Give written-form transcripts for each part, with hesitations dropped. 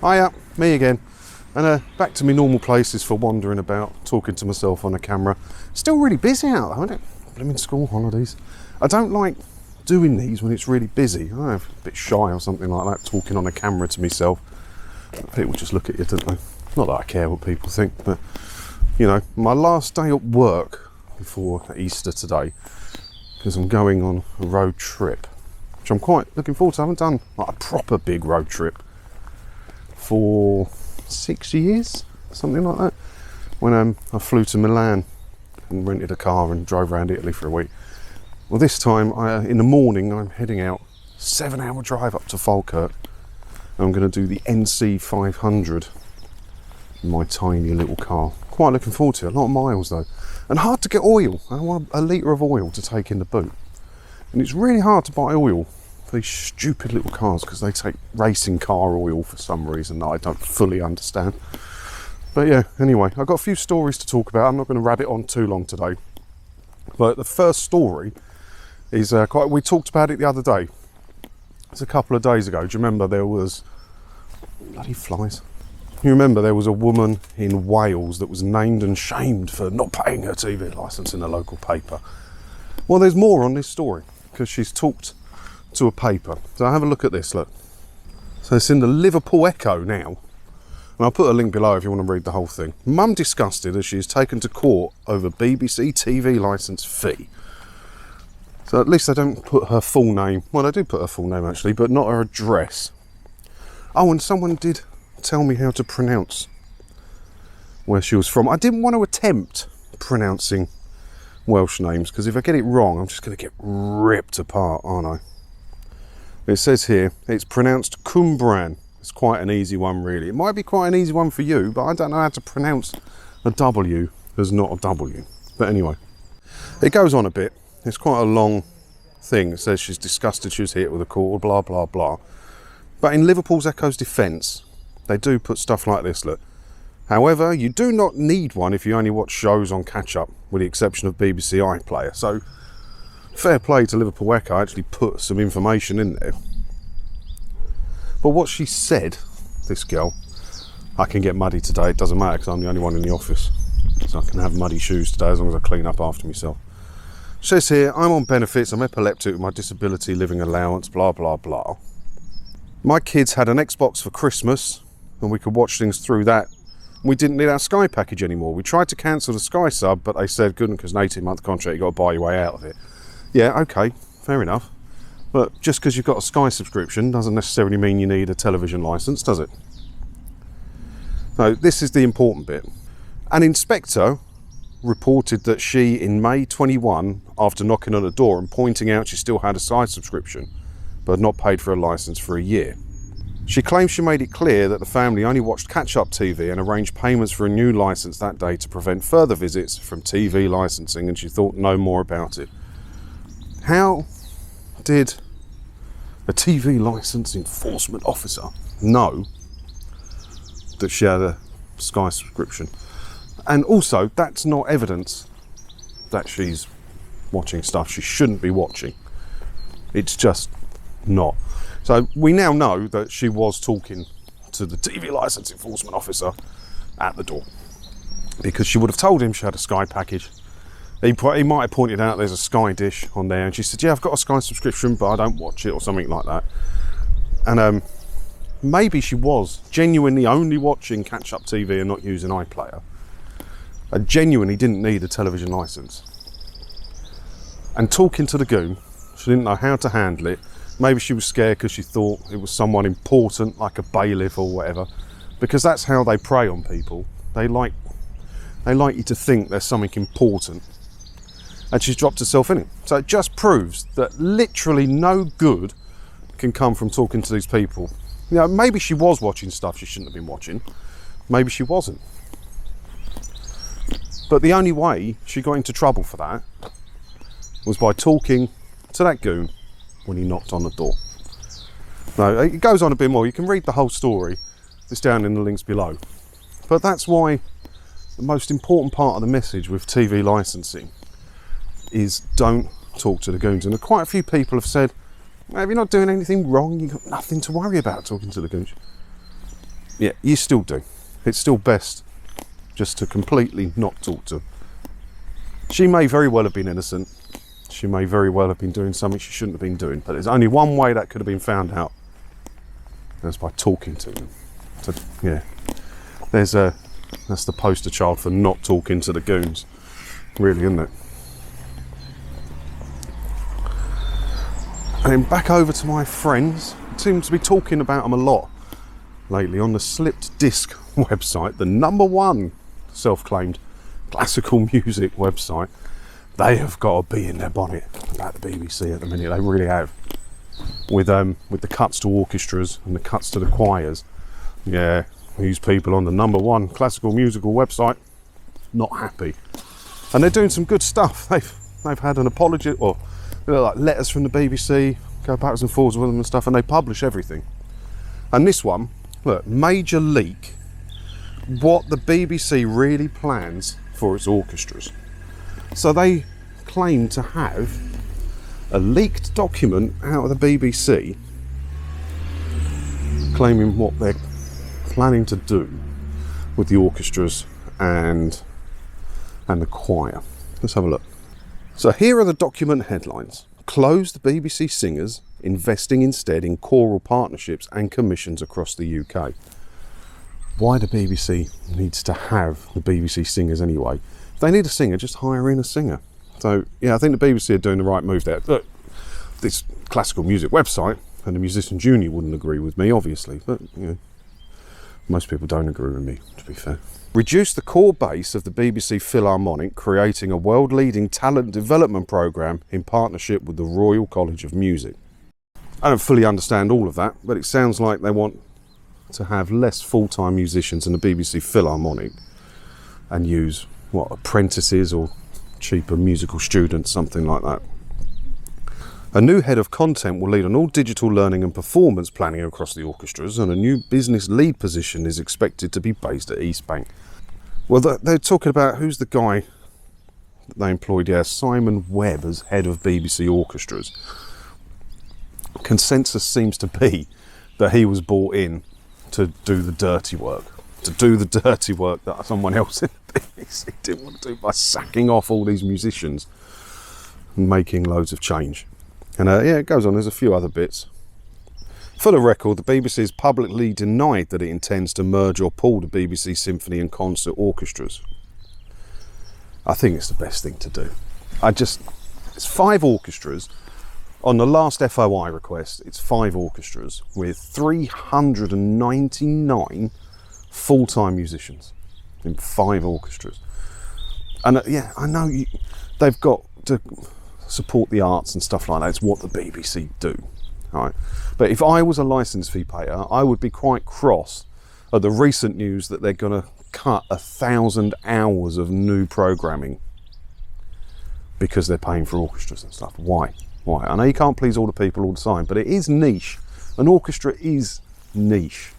Hiya, me again. And back to my normal places for wandering about, talking to myself on a camera. Still really busy out though, isn't it? Blooming school holidays. I don't like doing these when it's really busy. I'm a bit shy or something like that, talking on a camera to myself. People just look at you, don't they? Not that I care what people think, but you know, my last day at work before Easter today, because I'm going on a road trip, which I'm quite looking forward to. I haven't done like a proper big road trip for 6 years, something like that, when I flew to Milan and rented a car and drove around Italy for a week. Well, this time in the morning I'm heading out, 7-hour drive up to Falkirk, and I'm going to do the NC 500 in my tiny little car. Quite looking forward to it. A lot of miles though, and hard to get oil. I want a litre of oil to take in the boot, and it's really hard to buy oil for these stupid little cars because they take racing car oil for some reason that I don't fully understand. But yeah, anyway, I've got a few stories to talk about. I'm not going to rabbit on too long today, but the first story is we talked about it the other day. It's a couple of days ago. Do you remember there was bloody flies? You remember there was a woman in Wales that was named and shamed for not paying her TV licence in the local paper. Well, there's more on this story because she's talked to a paper. So have a look at this, look. So it's in the Liverpool Echo now. And I'll put a link below if you want to read the whole thing. Mum disgusted as she is taken to court over BBC TV licence fee. So at least they don't put her full name. Well, they do put her full name actually, but not her address. Oh, and someone did tell me how to pronounce where she was from. I didn't want to attempt pronouncing Welsh names because if I get it wrong, I'm just going to get ripped apart, aren't I? It says here, it's pronounced Cumbran. It's quite an easy one, really. It might be quite an easy one for you, but I don't know how to pronounce a W as not a W. But anyway, it goes on a bit. It's quite a long thing. It says she's disgusted she was hit with a court, blah, blah, blah. But in Liverpool's Echo's defence, they do put stuff like this, look. However, you do not need one if you only watch shows on catch-up, with the exception of BBC iPlayer. So, fair play to Liverpool Echo, actually put some information in there. But what she said, this girl, I can get muddy today, it doesn't matter because I'm the only one in the office. So I can have muddy shoes today as long as I clean up after myself. She says here, I'm on benefits, I'm epileptic with my disability living allowance, blah, blah, blah. My kids had an Xbox for Christmas and we could watch things through that. We didn't need our Sky package anymore. We tried to cancel the Sky sub, but they said, good, because an 18-month contract, you've got to buy your way out of it. Yeah, okay, fair enough. But just because you've got a Sky subscription doesn't necessarily mean you need a television licence, does it? So this is the important bit. An inspector reported that she, in May 21, after knocking on the door and pointing out she still had a Sky subscription, but had not paid for a licence for a year. She claims she made it clear that the family only watched catch-up TV and arranged payments for a new licence that day to prevent further visits from TV licensing, and she thought no more about it. How did a TV licence enforcement officer know that she had a Sky subscription? And also, that's not evidence that she's watching stuff she shouldn't be watching. It's just not. So we now know that she was talking to the TV licence enforcement officer at the door, because she would have told him she had a Sky package. He might have pointed out there's a Sky dish on there, and she said, yeah, I've got a Sky subscription, but I don't watch it, or something like that. And maybe she was genuinely only watching catch-up TV and not using iPlayer. I genuinely didn't need a television licence. And talking to the Goon, she didn't know how to handle it. Maybe she was scared because she thought it was someone important, like a bailiff or whatever, because that's how they prey on people. They like you to think there's something important. And she's dropped herself in it. So it just proves that literally no good can come from talking to these people. You know, maybe she was watching stuff she shouldn't have been watching. Maybe she wasn't. But the only way she got into trouble for that was by talking to that Goon when he knocked on the door. No, it goes on a bit more. You can read the whole story. It's down in the links below. But that's why the most important part of the message with TV licensing is don't talk to the Goons. And quite a few people have said, well, if you're not doing anything wrong, you've got nothing to worry about talking to the Goons. yeah, you still do. It's still best just to completely not talk to her. She may very well have been innocent. She may very well have been doing something she shouldn't have been doing, but there's only one way that could have been found out. That's by talking to them. So, yeah, that's the poster child for not talking to the goons, really, isn't it? And then back over to my friends. I seem to be talking about them a lot lately on the Slipped Disc website, the #1 self-claimed classical music website. They have got to be in their bonnet about the BBC at the minute. They really have. With the cuts to orchestras and the cuts to the choirs. Yeah, these people on the #1 classical musical website, not happy. And they're doing some good stuff. They've had an apology, or like letters from the BBC, go backwards and forwards with them and stuff, and they publish everything. And this one, look, major leak, what the BBC really plans for its orchestras. So they claim to have a leaked document out of the BBC claiming what they're planning to do with the orchestras and the choir. Let's have a look. So here are the document headlines. Closed BBC singers, investing instead in choral partnerships and commissions across the UK. Why the BBC needs to have the BBC singers anyway? If they need a singer, just hire in a singer. So yeah, I think the BBC are doing the right move there. Look, this classical music website and the Musicians Union wouldn't agree with me, obviously, but you know, most people don't agree with me, to be fair. Reduce the core base of the BBC Philharmonic, creating a world-leading talent development programme in partnership with the Royal College of Music. I don't fully understand all of that, but it sounds like they want to have less full-time musicians in the BBC Philharmonic and use, what, apprentices or cheaper musical students, something like that. A new head of content will lead on all digital learning and performance planning across the orchestras, and a new business lead position is expected to be based at East Bank. Well, they're talking about who's the guy that they employed, yeah, Simon Webb as head of BBC orchestras. Consensus seems to be that he was brought in to do the dirty work. That someone else in the BBC didn't want to do by sacking off all these musicians and making loads of change. And yeah, it goes on, there's a few other bits. For the record, the BBC has publicly denied that it intends to merge or pull the BBC symphony and concert orchestras. I think it's the best thing to do. It's 5 orchestras. On the last FOI request, it's 5 orchestras with 399 full-time musicians in 5 orchestras. And yeah, I know they've got to support the arts and stuff like that. It's what the BBC do, right? But if I was a licence fee payer, I would be quite cross at the recent news that they're going to cut 1,000 hours of new programming because they're paying for orchestras and stuff. Why? I know you can't please all the people all the time, but it is niche. An orchestra is niche,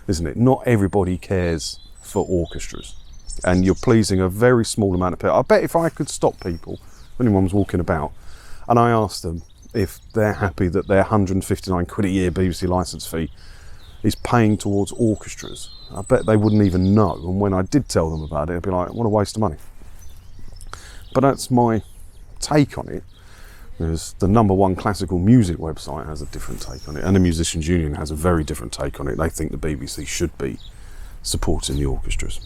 isn't it? Not everybody cares for orchestras, and you're pleasing a very small amount of people. I bet if I could stop people, if anyone was walking about, and I asked them if they're happy that their 159 quid a year BBC licence fee is paying towards orchestras, I bet they wouldn't even know. And when I did tell them about it, it'd be like, what a waste of money. But that's my take on it. Because the #1 classical music website has a different take on it, and the Musicians Union has a very different take on it. They think the BBC should be supporting the orchestras.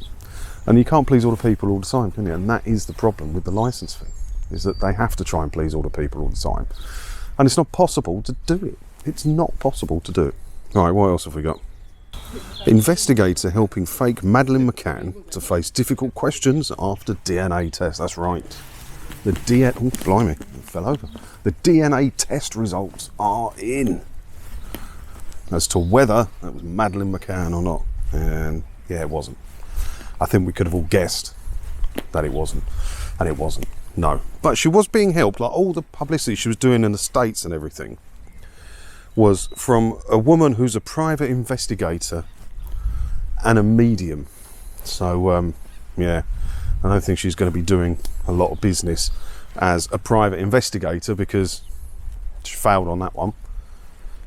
And you can't please all the people all the time, can you? And that is the problem with the licence fee, is that they have to try and please all the people all the time. And it's not possible to do it. It's not possible to do it. All right, what else have we got? Investigator helping fake Madeleine McCann to face difficult questions after DNA test. That's right. The DNA test results are in as to whether that was Madeleine McCann or not. And yeah, it wasn't. I think we could have all guessed that it wasn't, and it wasn't. No, but she was being helped. Like all the publicity she was doing in the States and everything was from a woman who's a private investigator and a medium. So yeah, I don't think she's going to be doing a lot of business as a private investigator because she failed on that one,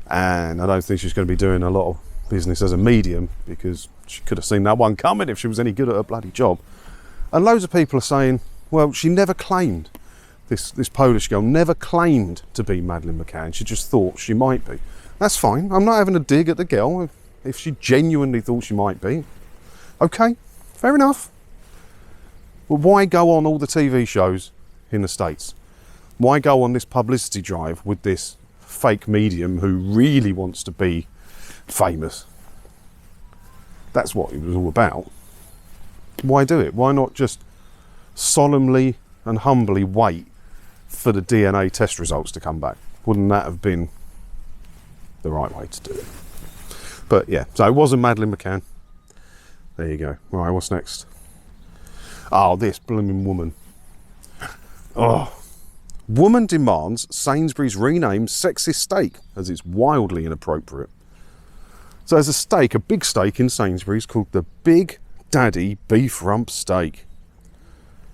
and I don't think she's going to be doing a lot of business as a medium, because she could have seen that one coming if she was any good at her bloody job. And loads of people are saying, well, she never claimed, this Polish girl never claimed to be Madeleine McCann. She just thought she might be. That's fine. I'm not having a dig at the girl. If she genuinely thought she might be, okay, fair enough. But why go on all the TV shows in the States? Why go on this publicity drive with this fake medium who really wants to be famous? That's what it was all about. Why do it? Why not just solemnly and humbly wait for the DNA test results to come back? Wouldn't that have been the right way to do it? But yeah, so it wasn't Madeleine McCann. There you go. All right, what's next? Oh, this blooming woman. Oh. Woman demands Sainsbury's rename sexist steak as it's wildly inappropriate. So there's a steak, a big steak in Sainsbury's called the Big Daddy Beef Rump Steak.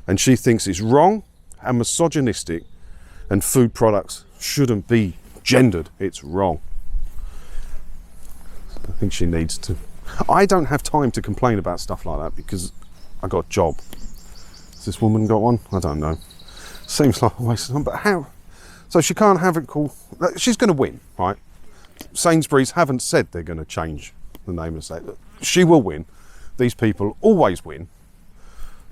And she thinks it's wrong and misogynistic and food products shouldn't be gendered. It's wrong. I think she needs to. I don't have time to complain about stuff like that because I got a job. Has this woman got one? I don't know. Seems like a waste of time, but how? So she can't have it called. She's going to win, right? Sainsbury's haven't said they're going to change the name of the steak. She will win. These people always win.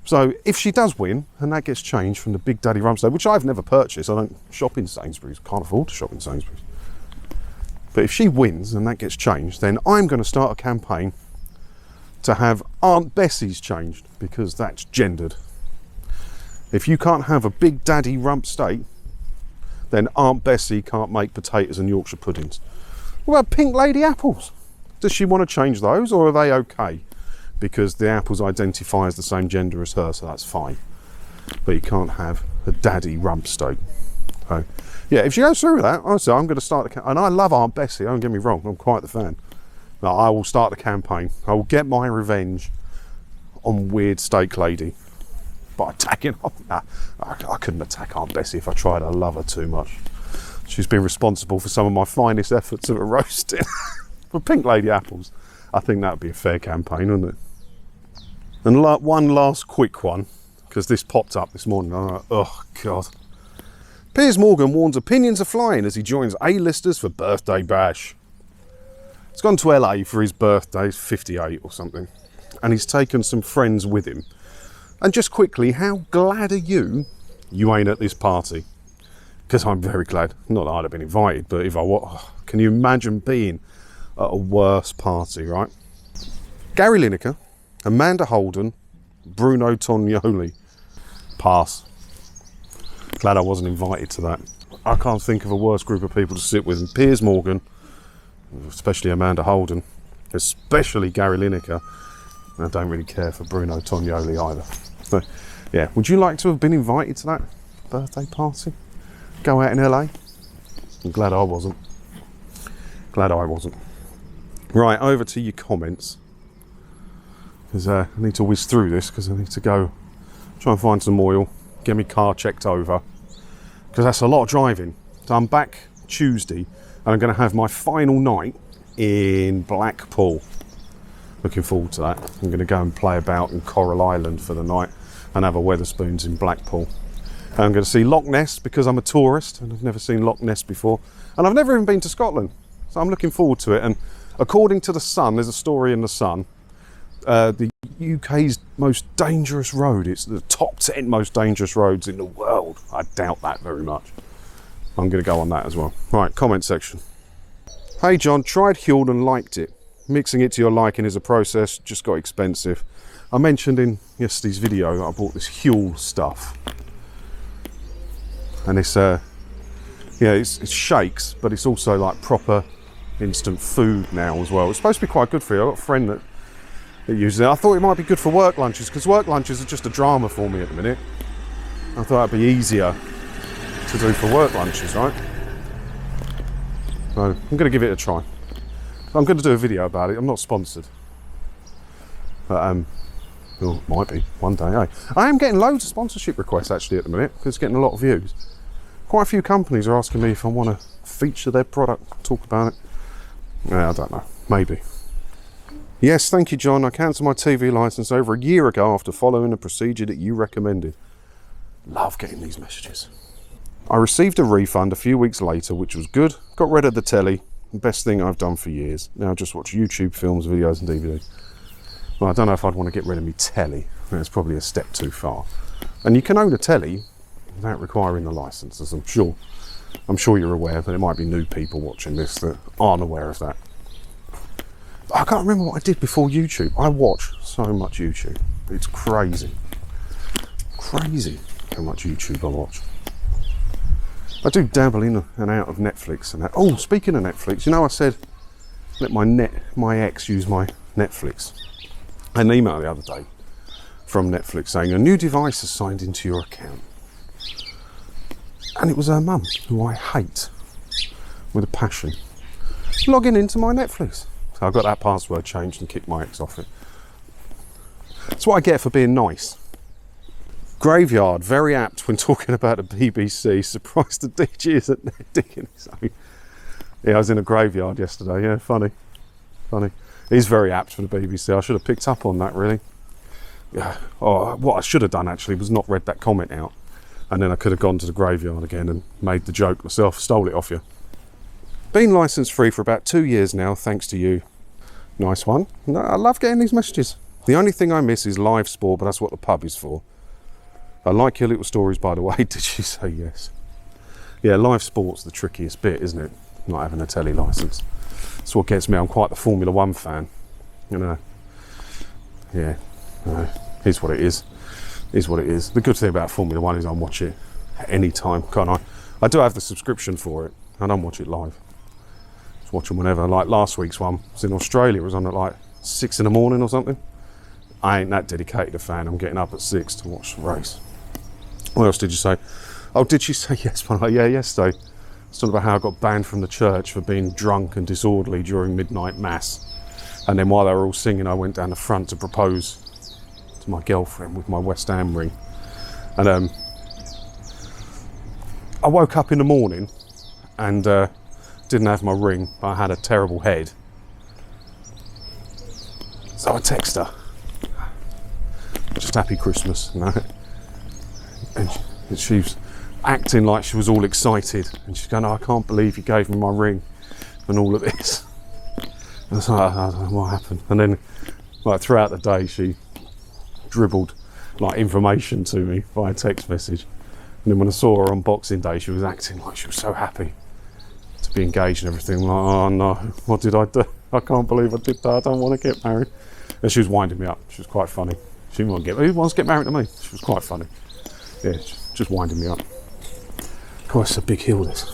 So if she does win, and that gets changed from the Big Daddy Rump Steak, which I've never purchased, I don't shop in Sainsbury's, can't afford to shop in Sainsbury's. But if she wins and that gets changed, then I'm going to start a campaign to have Aunt Bessie's changed, because that's gendered. If you can't have a Big Daddy Rump Steak, then Aunt Bessie can't make potatoes and Yorkshire puddings. What about Pink Lady apples? Does she want to change those, or are they okay? Because the apples identify as the same gender as her, so that's fine. But you can't have a Daddy Rump Steak. So, yeah, if she goes through with that, honestly, I'm going to start and I love Aunt Bessie, don't get me wrong, I'm quite the fan. But I will start the campaign. I will get my revenge on Weird Steak Lady by attacking. I couldn't attack Aunt Bessie if I tried. I love her too much. She's been responsible for some of my finest efforts at a roasting. For Pink Lady apples, I think that would be a fair campaign, wouldn't it? And one last quick one, because this popped up this morning. Oh God. Piers Morgan warns opinions are flying as he joins A-listers for birthday bash. He's gone to LA for his birthday, he's 58 or something, and he's taken some friends with him. And just quickly, how glad are you ain't at this party? Because I'm very glad. Not that I'd have been invited, but if I was, can you imagine being at a worse party, right? Gary Lineker, Amanda Holden, Bruno Tognoli. Pass. Glad I wasn't invited to that. I can't think of a worse group of people to sit with than Piers Morgan, especially Amanda Holden, especially Gary Lineker. I don't really care for Bruno Tognoli either. So, yeah, would you like to have been invited to that birthday party? Go out in LA? I'm glad I wasn't. Glad I wasn't. Right, over to your comments. Because I need to whiz through this because I need to go try and find some oil, get my car checked over. Because that's a lot of driving. So I'm back Tuesday and I'm going to have my final night in Blackpool. Looking forward to that. I'm going to go and play about in Coral Island for the night and have a Wetherspoons in Blackpool. And I'm going to see Loch Ness because I'm a tourist and I've never seen Loch Ness before. And I've never even been to Scotland. So I'm looking forward to it. And according to The Sun, there's a story in The Sun, the UK's most dangerous road. It's the top 10 most dangerous roads in the world. I doubt that very much. I'm going to go on that as well. Right, comment section. Hey John, tried Huel and liked it. Mixing it to your liking is a process, just got expensive. I mentioned in yesterday's video that I bought this Huel stuff. And it's, it shakes, but it's also like proper instant food now as well. It's supposed to be quite good for you. I've got a friend that uses it. I thought it might be good for work lunches, because work lunches are just a drama for me at the minute. I thought it'd be easier to do for work lunches, right? So I'm going to give it a try. I'm going to do a video about it. I'm not sponsored. But, might be one day, eh? I am getting loads of sponsorship requests actually at the minute, because it's getting a lot of views. Quite a few companies are asking me if I want to feature their product, talk about it. Yeah, I don't know. Maybe. Yes, thank you, John. I cancelled my TV licence over a year ago after following the procedure that you recommended. Love getting these messages. I received a refund a few weeks later, which was good. Got rid of the telly. Best thing I've done for years. Now I just watch YouTube, films, videos and DVDs. Well, I don't know if I'd want to get rid of me telly. That's probably a step too far. And you can own a telly without requiring the licence, as I'm sure you're aware, but there might be new people watching this that aren't aware of that. But I can't remember what I did before YouTube. I watch so much YouTube. It's crazy. Crazy how much YouTube I watch. I do dabble in and out of Netflix and that. Oh, speaking of Netflix, you know I said let my ex use my Netflix. I had an email the other day from Netflix saying a new device is signed into your account. And it was her mum, who I hate with a passion, logging into my Netflix. So I got that password changed and kicked my ex off it. That's what I get for being nice. Graveyard, very apt when talking about the BBC. Surprised the DG isn't there digging his own. Yeah, I was in a graveyard yesterday. Yeah, funny. He's very apt for the BBC. I should have picked up on that, really. Yeah. Oh, what I should have done actually was not read that comment out, and then I could have gone to the graveyard again and made the joke myself. Stole it off you. Been licence free for about 2 years now, thanks to you. Nice one. No, I love getting these messages. The only thing I miss is live sport, but that's what the pub is for. I like your little stories, by the way. Did she say yes? Yeah, live sport's the trickiest bit, isn't it? Not having a telly licence. That's what gets me. I'm quite the Formula 1 fan. You know. Yeah. No, here's what it is. Is what it is. The good thing about Formula 1 is I can watch it at any time, can't I? I do have the subscription for it. I don't watch it live. Just watch them whenever. Like last week's one was in Australia. It was on at like 6 in the morning or something. I ain't that dedicated a fan. I'm getting up at 6 to watch the race. What else did you say? Oh, did she say yes? Yeah, yesterday. It's talking about how I got banned from the church for being drunk and disorderly during midnight mass. And then while they were all singing, I went down the front to propose to my girlfriend with my West Ham ring. And I woke up in the morning and didn't have my ring, but I had a terrible head. So I text her. Just happy Christmas, you know. And she was acting like she was all excited, and she's going, oh, I can't believe you gave me my ring and all of this. And I was like, I don't know what happened. And then like throughout the day she dribbled like information to me via text message. And then when I saw her on Boxing Day, she was acting like she was so happy to be engaged and everything. I'm like, oh no, what did I do? I can't believe I did that. I don't want to get married. And she was winding me up. She was quite funny. She didn't want to who wants to get married to me? She was quite funny. Yeah, just winding me up. God, it's a big hill, this.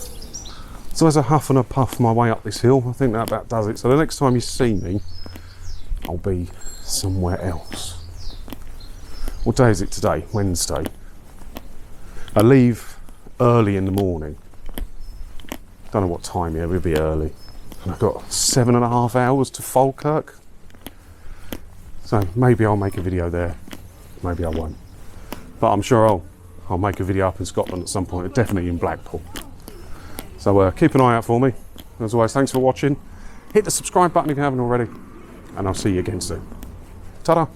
So as I huff and a puff my way up this hill, I think that about does it. So the next time you see me, I'll be somewhere else. What day is it today? Wednesday. I leave early in the morning. Don't know what time yet, we'll be early. And I've got 7.5 hours to Falkirk. So maybe I'll make a video there, maybe I won't. But I'm sure I'll make a video up in Scotland at some point, definitely in Blackpool. So keep an eye out for me. As always, thanks for watching. Hit the subscribe button if you haven't already, and I'll see you again soon. Ta-da!